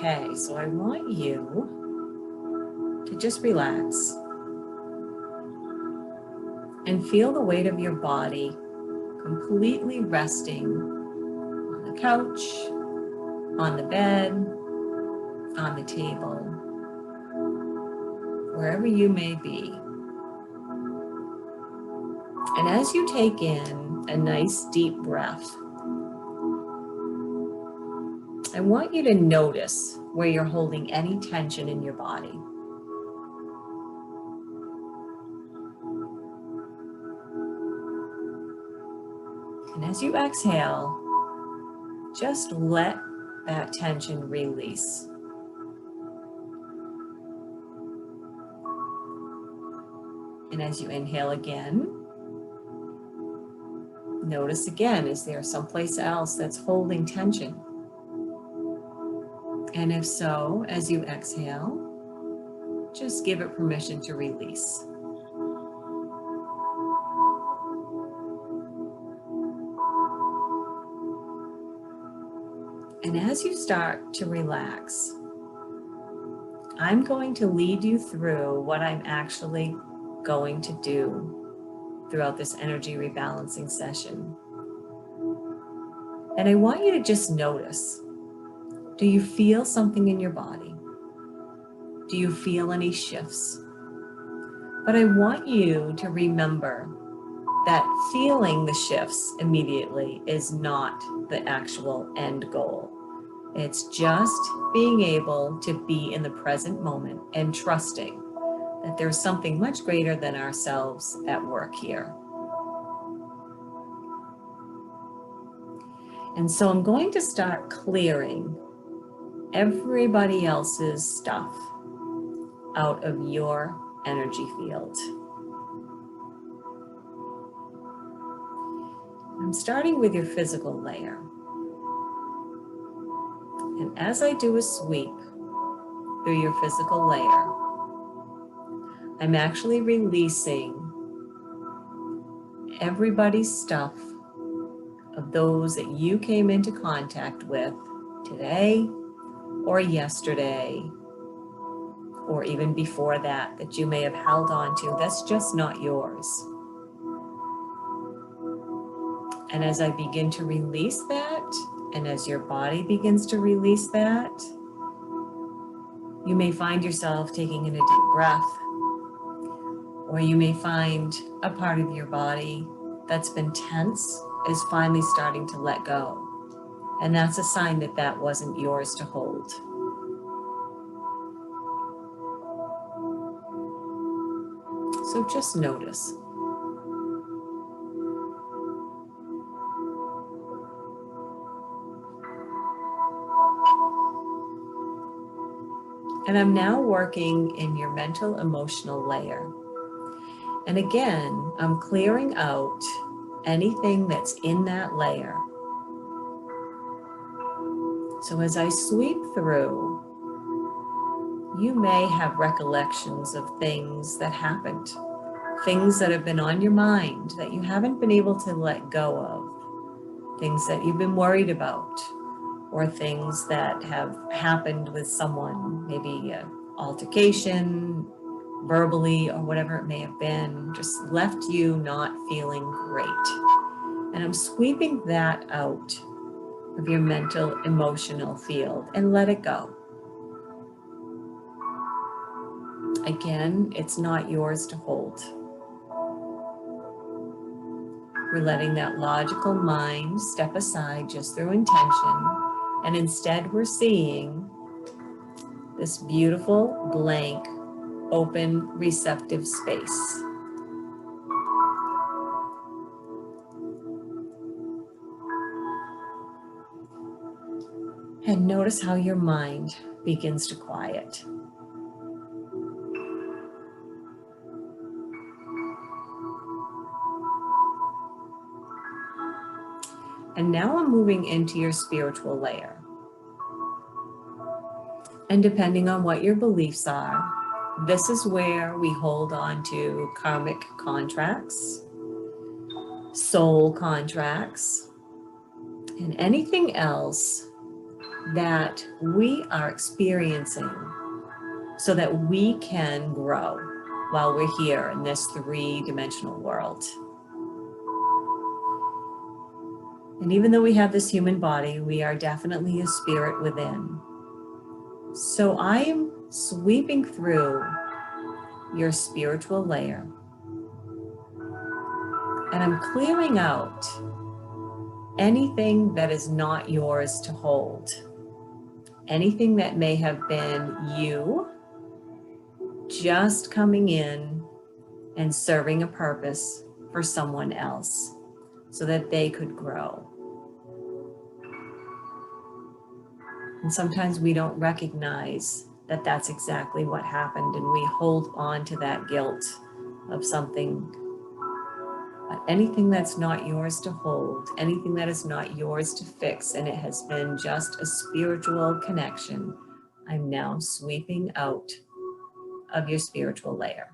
Okay, so I want you to just relax and feel the weight of your body completely resting on the couch, on the bed, on the table, wherever you may be. And as you take in a nice deep breath, I want you to notice where you're holding any tension in your body. And as you exhale, just let that tension release. And as you inhale again, notice again, is there someplace else that's holding tension? And if so, as you exhale, just give it permission to release. And as you start to relax, I'm going to lead you through what I'm actually going to do throughout this energy rebalancing session. And I want you to just notice, do you feel something in your body? Do you feel any shifts? But I want you to remember that feeling the shifts immediately is not the actual end goal. It's just being able to be in the present moment and trusting that there's something much greater than ourselves at work here. And so I'm going to start clearing everybody else's stuff out of your energy field. I'm starting with your physical layer. And as I do a sweep through your physical layer, I'm actually releasing everybody's stuff of those that you came into contact with today or yesterday, or even before that, that you may have held on to. That's just not yours. And as I begin to release that, and as your body begins to release that, you may find yourself taking in a deep breath, or you may find a part of your body that's been tense is finally starting to let go. And that's a sign that that wasn't yours to hold. So just notice. And I'm now working in your mental emotional layer. And again, I'm clearing out anything that's in that layer. So as I sweep through, you may have recollections of things that happened, things that have been on your mind that you haven't been able to let go of, things that you've been worried about, or things that have happened with someone, maybe an altercation, verbally, or whatever it may have been, just left you not feeling great. And I'm sweeping that out of your mental, emotional field and let it go. Again, it's not yours to hold. We're letting that logical mind step aside just through intention, and instead we're seeing this beautiful, blank, open, receptive space. And notice how your mind begins to quiet. And now I'm moving into your spiritual layer. And depending on what your beliefs are, this is where we hold on to karmic contracts, soul contracts, and anything else that we are experiencing so that we can grow while we're here in this three-dimensional world. And even though we have this human body, we are definitely a spirit within. So I am sweeping through your spiritual layer, and I'm clearing out anything that is not yours to hold. Anything that may have been you just coming in and serving a purpose for someone else so that they could grow. And sometimes we don't recognize that that's exactly what happened, and we hold on to that guilt of something. But anything that's not yours to hold, anything that is not yours to fix, and it has been just a spiritual connection, I'm now sweeping out of your spiritual layer.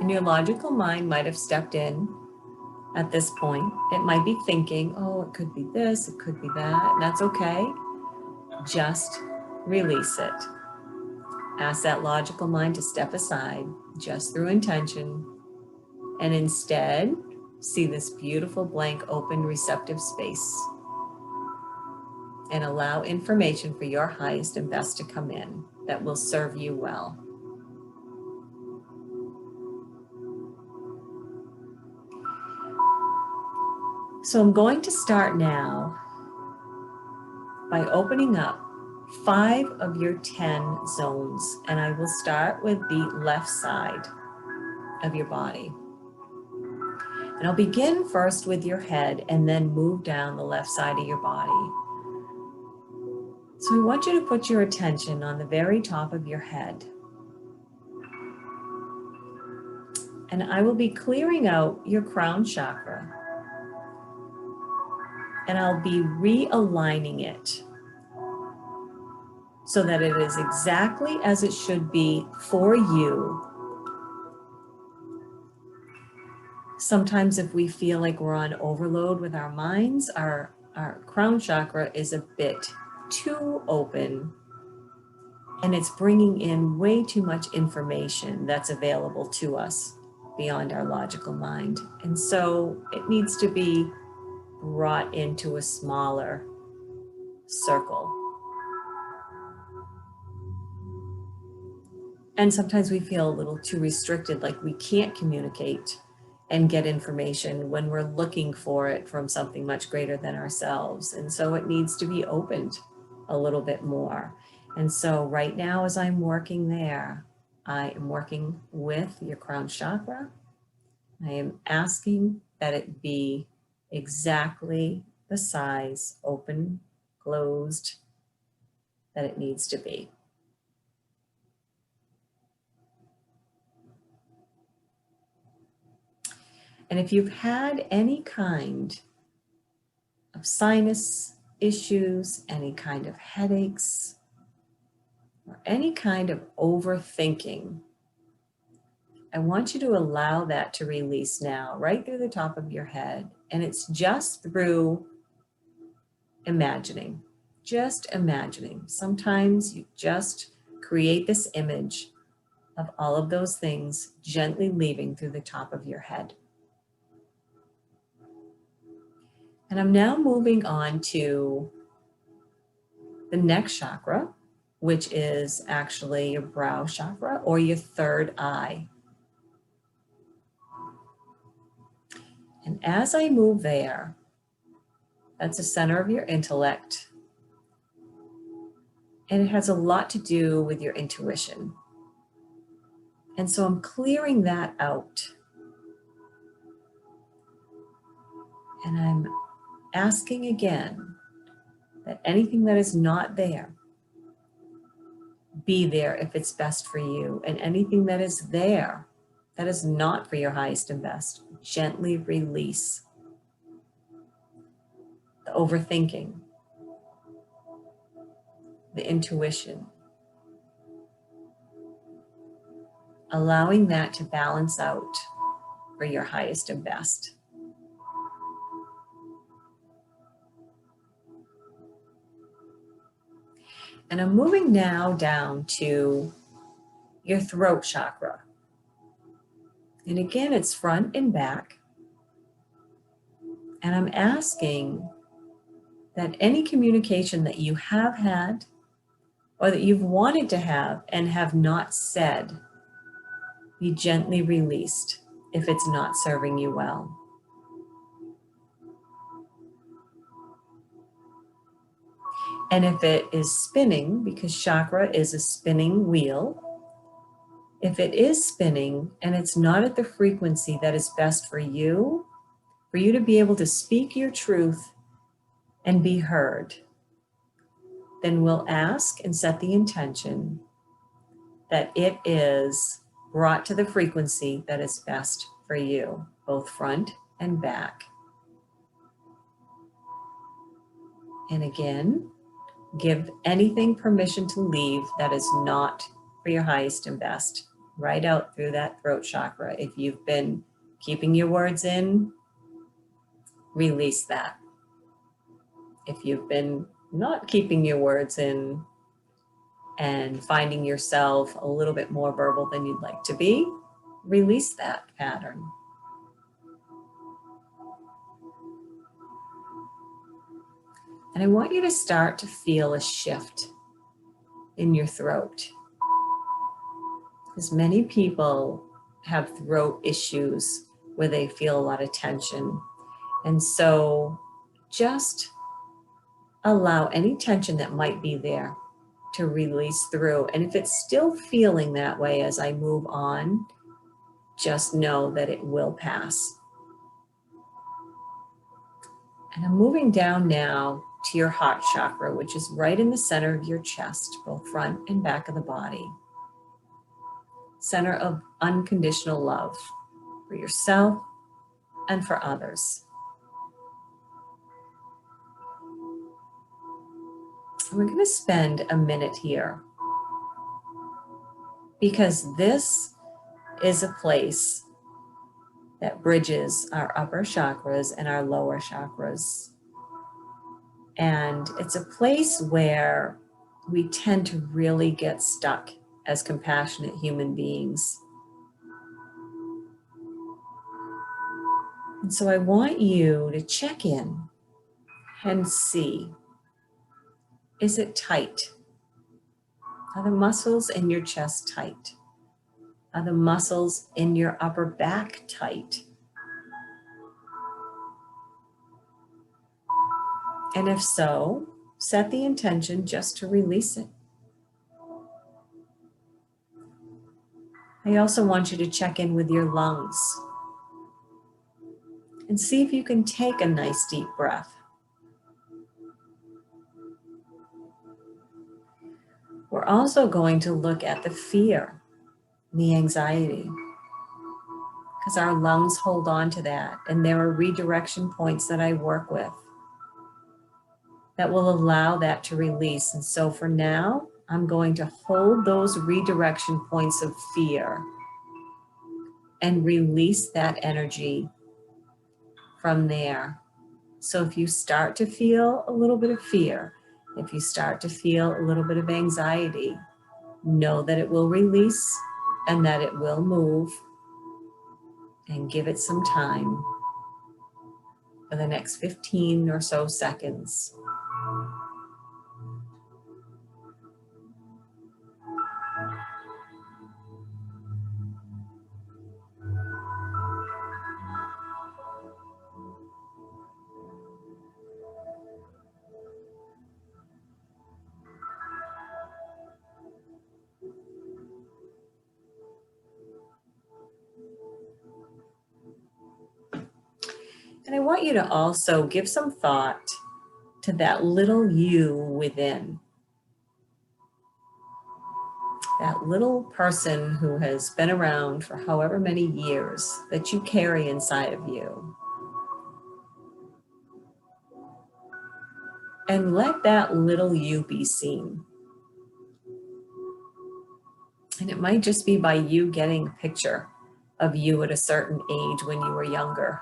And your logical mind might have stepped in at this point. It might be thinking, oh, it could be this, it could be that, and that's okay. Just release it. Ask that logical mind to step aside just through intention, and instead see this beautiful blank open receptive space and allow information for your highest and best to come in that will serve you well. So I'm going to start now by opening up 5 of your 10 zones, and I will start with the left side of your body. And I'll begin first with your head and then move down the left side of your body. So I want you to put your attention on the very top of your head. And I will be clearing out your crown chakra. And I'll be realigning it so that it is exactly as it should be for you. Sometimes if we feel like we're on overload with our minds, our crown chakra is a bit too open, and it's bringing in way too much information that's available to us beyond our logical mind. And so it needs to be brought into a smaller circle. And sometimes we feel a little too restricted, like we can't communicate and get information when we're looking for it from something much greater than ourselves. And so it needs to be opened a little bit more. And so right now, as I'm working there, I am working with your crown chakra. I am asking that it be exactly the size, open, closed, that it needs to be. And if you've had any kind of sinus issues, any kind of headaches, or any kind of overthinking, I want you to allow that to release now, right through the top of your head. And it's just through imagining, just imagining. Sometimes you just create this image of all of those things gently leaving through the top of your head. And I'm now moving on to the next chakra, which is actually your brow chakra or your third eye. And as I move there, that's the center of your intellect. And it has a lot to do with your intuition. And so I'm clearing that out. And I'm asking again that anything that is not there, be there if it's best for you. And anything that is there, that is not for your highest and best, gently release. The overthinking, the intuition, allowing that to balance out for your highest and best. And I'm moving now down to your throat chakra. And again, it's front and back. And I'm asking that any communication that you have had or that you've wanted to have and have not said be gently released if it's not serving you well. And if it is spinning, because chakra is a spinning wheel, if it is spinning and it's not at the frequency that is best for you to be able to speak your truth and be heard, then we'll ask and set the intention that it is brought to the frequency that is best for you, both front and back. And again, give anything permission to leave that is not for your highest and best, right out through that throat chakra. If you've been keeping your words in, release that. If you've been not keeping your words in and finding yourself a little bit more verbal than you'd like to be, release that pattern. And I want you to start to feel a shift in your throat. Because many people have throat issues where they feel a lot of tension. And so just allow any tension that might be there to release through. And if it's still feeling that way as I move on, just know that it will pass. And I'm moving down now to your heart chakra, which is right in the center of your chest, both front and back of the body. Center of unconditional love for yourself and for others. We're going to spend a minute here because this is a place that bridges our upper chakras and our lower chakras. And it's a place where we tend to really get stuck as compassionate human beings. And so I want you to check in and see, is it tight? Are the muscles in your chest tight? Are the muscles in your upper back tight? And if so, set the intention just to release it. I also want you to check in with your lungs and see if you can take a nice deep breath. We're also going to look at the fear, the anxiety, because our lungs hold on to that, and there are redirection points that I work with that will allow that to release. And so for now, I'm going to hold those redirection points of fear and release that energy from there. So if you start to feel a little bit of fear, if you start to feel a little bit of anxiety, know that it will release and that it will move, and give it some time for the next 15 or so seconds. And I want you to also give some thought to that little you within. That little person who has been around for however many years that you carry inside of you. And let that little you be seen. And it might just be by you getting a picture of you at a certain age when you were younger.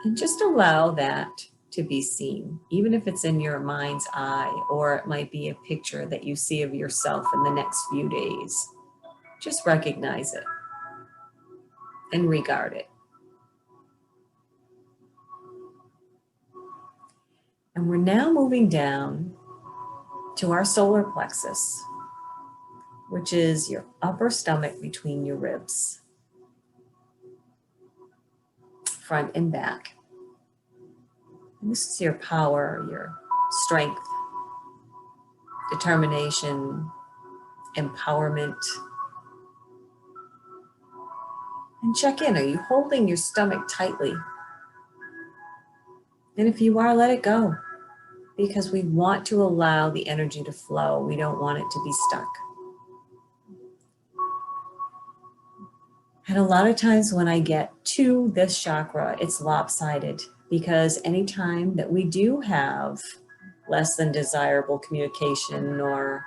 And just allow that to be seen, even if it's in your mind's eye, or it might be a picture that you see of yourself in the next few days. Just recognize it and regard it. And we're now moving down to our solar plexus, which is your upper stomach between your ribs, front and back. And this is your power, your strength, determination, empowerment. And check in, are you holding your stomach tightly? And if you are, let it go, because we want to allow the energy to flow. We don't want it to be stuck. And a lot of times when I get to this chakra, it's lopsided, because anytime that we do have less than desirable communication or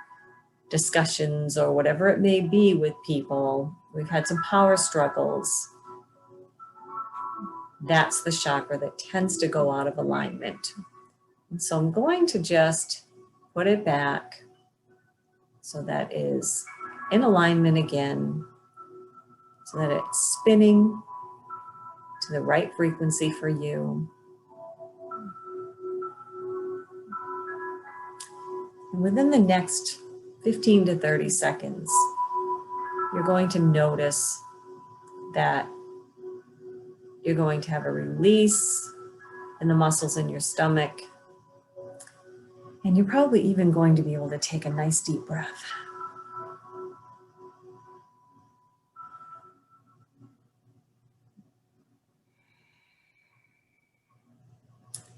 discussions or whatever it may be with people, we've had some power struggles, that's the chakra that tends to go out of alignment. And so I'm going to just put it back so that is in alignment again, so that it's spinning to the right frequency for you. And within the next 15 to 30 seconds, you're going to notice that you're going to have a release in the muscles in your stomach. And you're probably even going to be able to take a nice deep breath.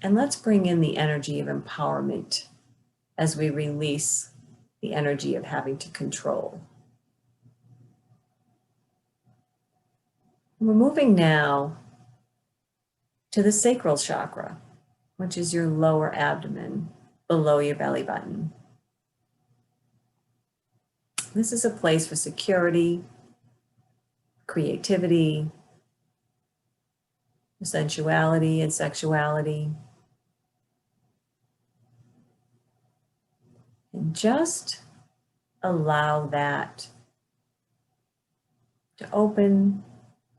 And let's bring in the energy of empowerment as we release the energy of having to control. We're moving now to the Sacral Chakra, which is your lower abdomen, below your belly button. This is a place for security, creativity, sensuality and sexuality. And just allow that to open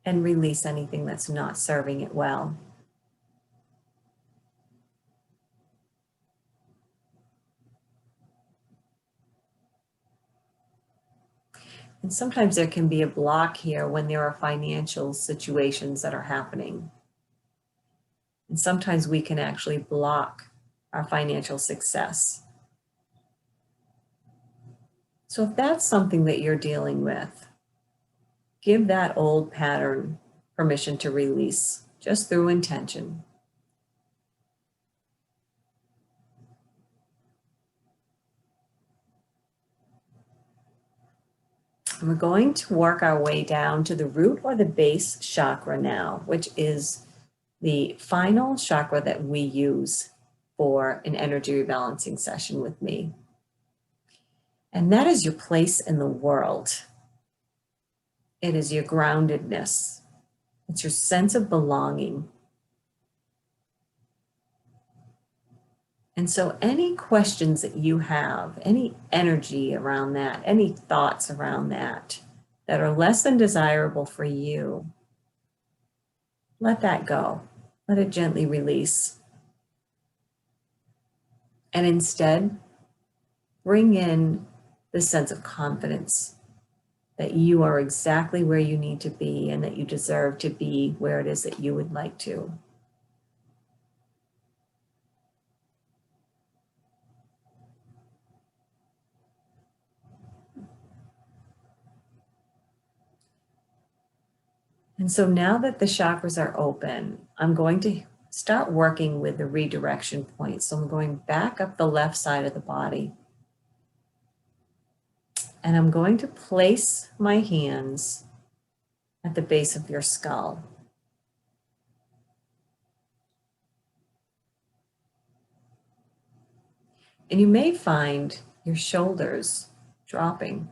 and release anything that's not serving it well. And sometimes there can be a block here when there are financial situations that are happening. And sometimes we can actually block our financial success. So if that's something that you're dealing with, give that old pattern permission to release, just through intention. And we're going to work our way down to the root or the base chakra now, which is the final chakra that we use for an energy rebalancing session with me. And that is your place in the world. It is your groundedness. It's your sense of belonging. And so any questions that you have, any energy around that, any thoughts around that are less than desirable for you, let that go. Let it gently release. And instead, bring in the sense of confidence that you are exactly where you need to be and that you deserve to be where it is that you would like to. And so now that the chakras are open, I'm going to start working with the redirection point. So I'm going back up the left side of the body. And I'm going to place my hands at the base of your skull. And you may find your shoulders dropping.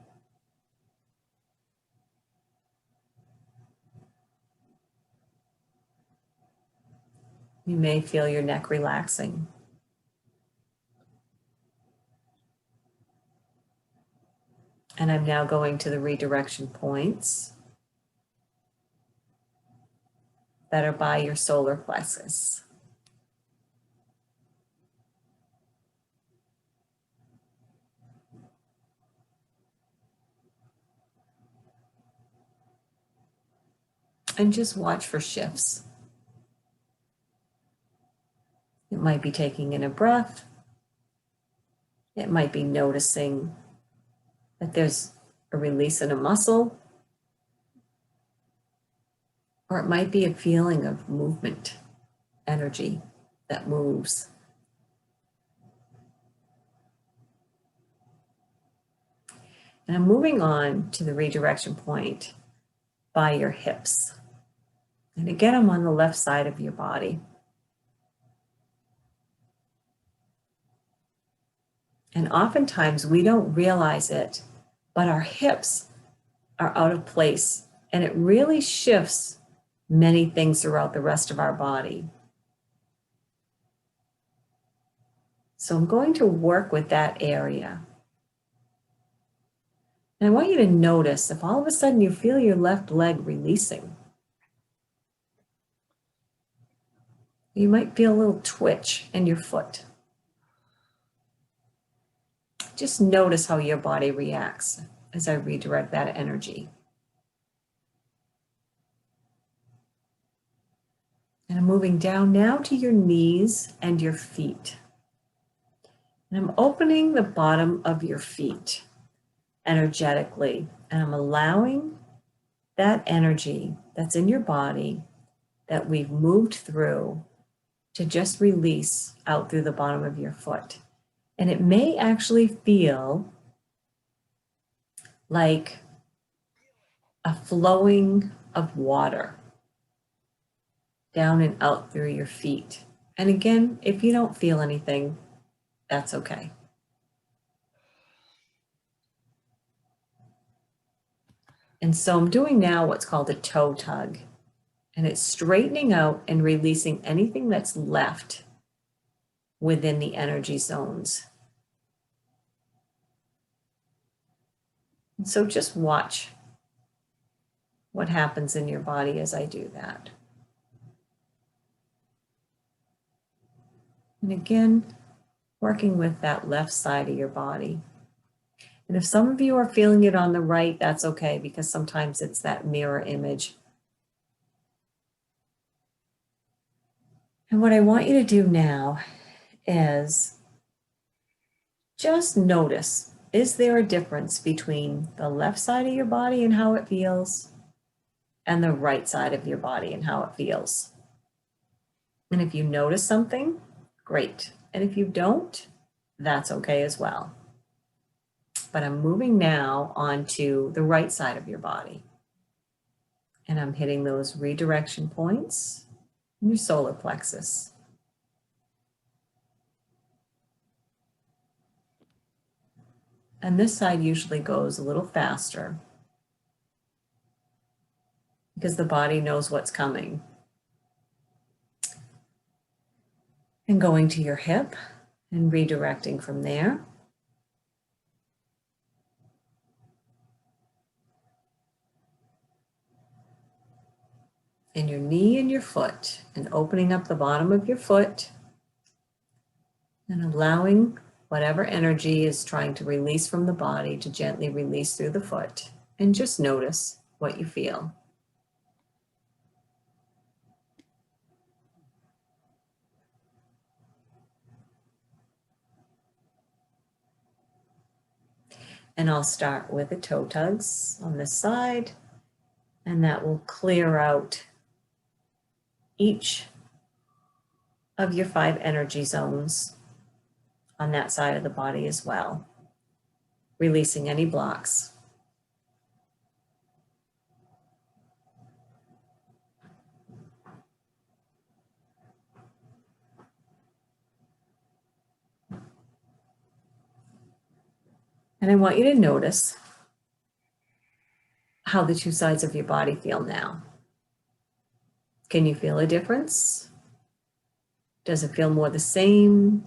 You may feel your neck relaxing. And I'm now going to the redirection points that are by your solar plexus. And just watch for shifts. It might be taking in a breath. It might be noticing that there's a release in a muscle. Or it might be a feeling of movement, energy that moves. And I'm moving on to the redirection point by your hips. And again, I'm on the left side of your body. And oftentimes we don't realize it, but our hips are out of place, and it really shifts many things throughout the rest of our body. So I'm going to work with that area. And I want you to notice if all of a sudden you feel your left leg releasing. You might feel a little twitch in your foot. Just notice how your body reacts as I redirect that energy. And I'm moving down now to your knees and your feet. And I'm opening the bottom of your feet energetically. And I'm allowing that energy that's in your body that we've moved through to just release out through the bottom of your foot. And it may actually feel like a flowing of water down and out through your feet. And again, if you don't feel anything, that's okay. And so I'm doing now what's called a toe tug. And it's straightening out and releasing anything that's left within the energy zones. And so just watch what happens in your body as I do that. And again, working with that left side of your body. And if some of you are feeling it on the right, that's okay, because sometimes it's that mirror image. And what I want you to do now is just notice, is there a difference between the left side of your body and how it feels and the right side of your body and how it feels? And if you notice something, great. And if you don't, that's okay as well. But I'm moving now onto the right side of your body. And I'm hitting those redirection points in your solar plexus. And this side usually goes a little faster because the body knows what's coming. And going to your hip and redirecting from there. And your knee and your foot, and opening up the bottom of your foot and allowing whatever energy is trying to release from the body to gently release through the foot. And just notice what you feel. And I'll start with the toe tugs on this side, and that will clear out each of your 5 energy zones on that side of the body as well, releasing any blocks. And I want you to notice how the 2 sides of your body feel now. Can you feel a difference? Does it feel more the same?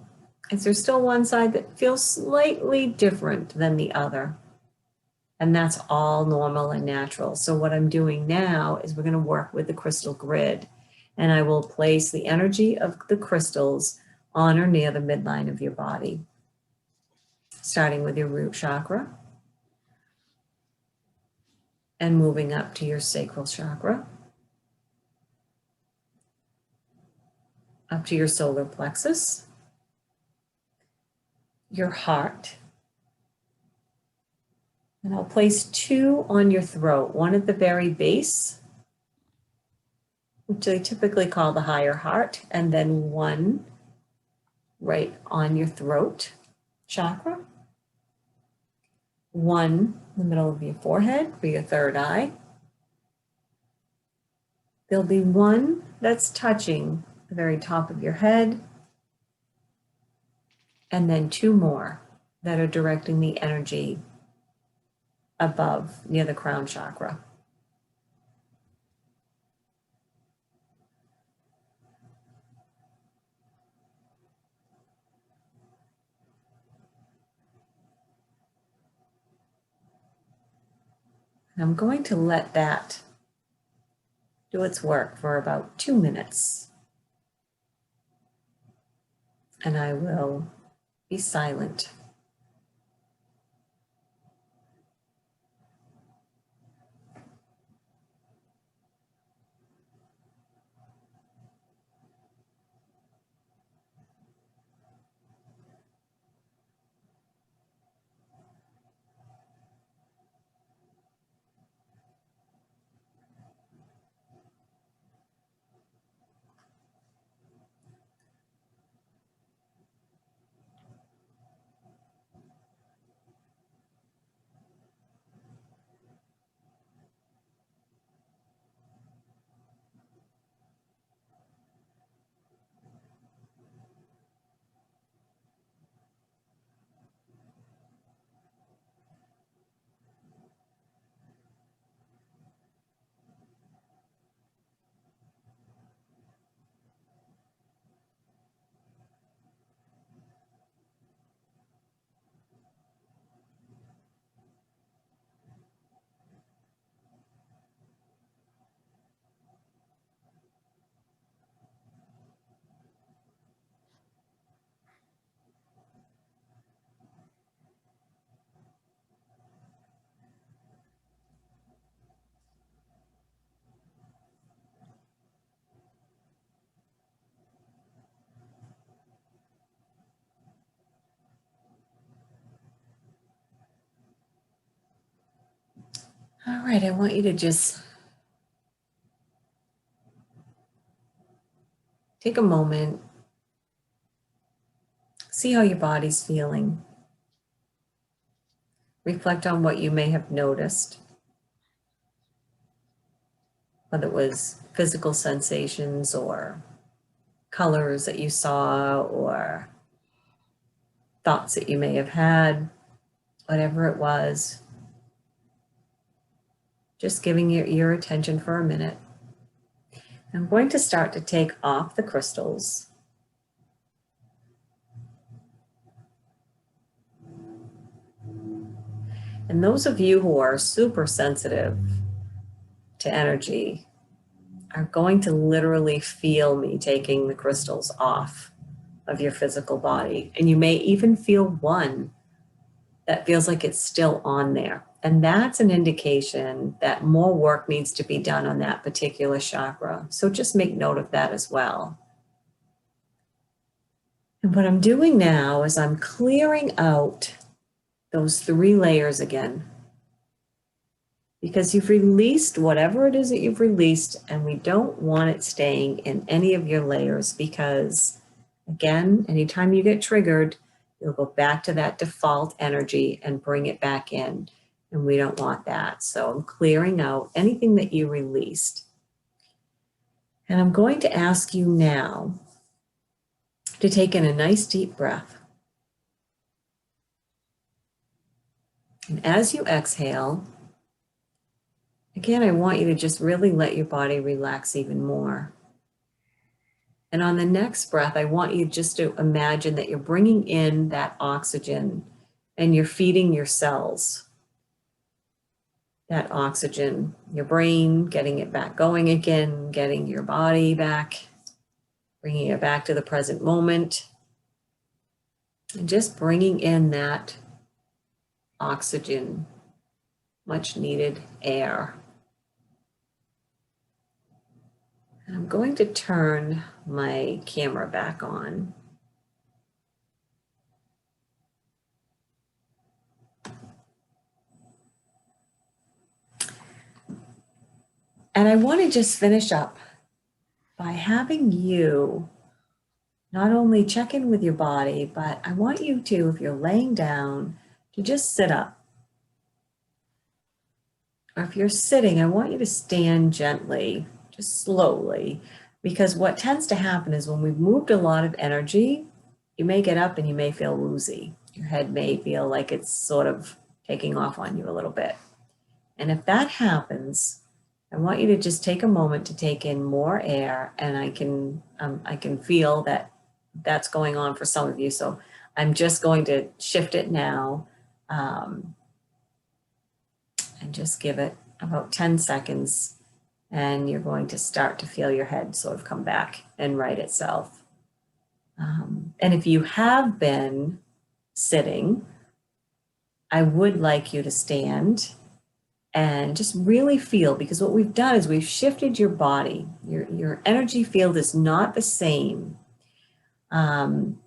Is there still one side that feels slightly different than the other? And that's all normal and natural. So what I'm doing now is we're going to work with the crystal grid, and I will place the energy of the crystals on or near the midline of your body, starting with your root chakra and moving up to your sacral chakra, up to your solar plexus, your heart, and I'll place 2 on your throat, one at the very base, which they typically call the higher heart, and then 1 right on your throat chakra, 1 in the middle of your forehead for your third eye. There'll be 1 that's touching the very top of your head, and then 2 more that are directing the energy above near the crown chakra. And I'm going to let that do its work for about 2 minutes. And I will be silent. All right, I want you to just take a moment, see how your body's feeling. Reflect on what you may have noticed, whether it was physical sensations or colors that you saw or thoughts that you may have had, whatever it was. Just giving your attention for a minute. I'm going to start to take off the crystals. And those of you who are super sensitive to energy are going to literally feel me taking the crystals off of your physical body. And you may even feel one that feels like it's still on there. And that's an indication that more work needs to be done on that particular chakra. So just make note of that as well. And what I'm doing now is I'm clearing out those 3 layers again, because you've released whatever it is that you've released, and we don't want it staying in any of your layers, because again, anytime you get triggered, you'll go back to that default energy and bring it back in, and we don't want that. So I'm clearing out anything that you released. And I'm going to ask you now to take in a nice deep breath. And as you exhale, again, I want you to just really let your body relax even more. And on the next breath, I want you just to imagine that you're bringing in that oxygen and you're feeding your cells that oxygen, your brain, getting it back going again, getting your body back, bringing it back to the present moment, and just bringing in that oxygen, much needed air. And I'm going to turn my camera back on. And I want to just finish up by having you not only check in with your body, but I want you to, if you're laying down, to just sit up. Or if you're sitting, I want you to stand gently, just slowly, because what tends to happen is when we've moved a lot of energy, you may get up and you may feel woozy. Your head may feel like it's sort of taking off on you a little bit. And if that happens, I want you to just take a moment to take in more air, and I can feel that that's going on for some of you. So I'm just going to shift it now and just give it about 10 seconds, and you're going to start to feel your head sort of come back and right itself. And if you have been sitting, I would like you to stand and just really feel, because what we've done is we've shifted your body. Your energy field is not the same when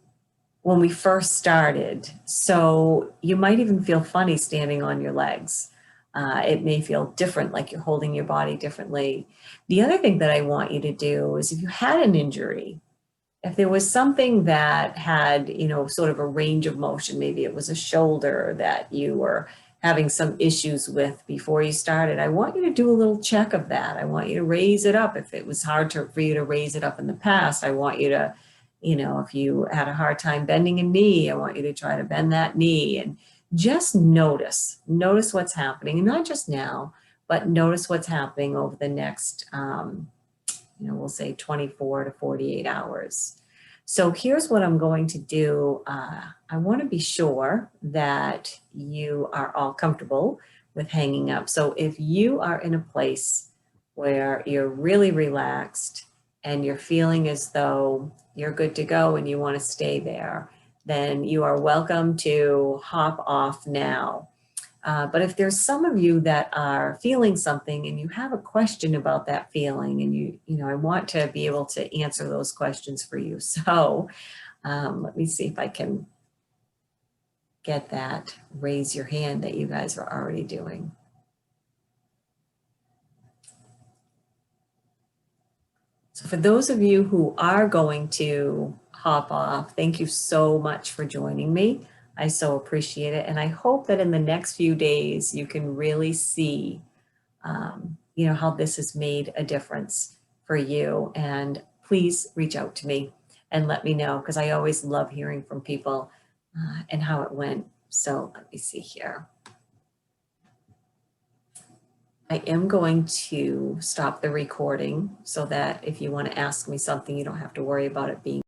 we first started. So you might even feel funny standing on your legs. It may feel different, like you're holding your body differently. The other thing that I want you to do is, if you had an injury, if there was something that had, sort of a range of motion, maybe it was a shoulder that you were having some issues with before you started, I want you to do a little check of that. I want you to raise it up. If it was hard for you to raise it up in the past, I want you to, if you had a hard time bending a knee, I want you to try to bend that knee and just notice what's happening. And not just now, but notice what's happening over the next, we'll say 24 to 48 hours. So here's what I'm going to do. I want to be sure that you are all comfortable with hanging up. So if you are in a place where you're really relaxed and you're feeling as though you're good to go and you want to stay there, then you are welcome to hop off now. But if there's some of you that are feeling something and you have a question about that feeling, and I want to be able to answer those questions for you. So let me see if I can get that raise your hand that you guys are already doing. So for those of you who are going to hop off, thank you so much for joining me. I so appreciate it. And I hope that in the next few days, you can really see, how this has made a difference for you. And please reach out to me and let me know, because I always love hearing from people and how it went. So let me see here. I am going to stop the recording so that if you want to ask me something, you don't have to worry about it being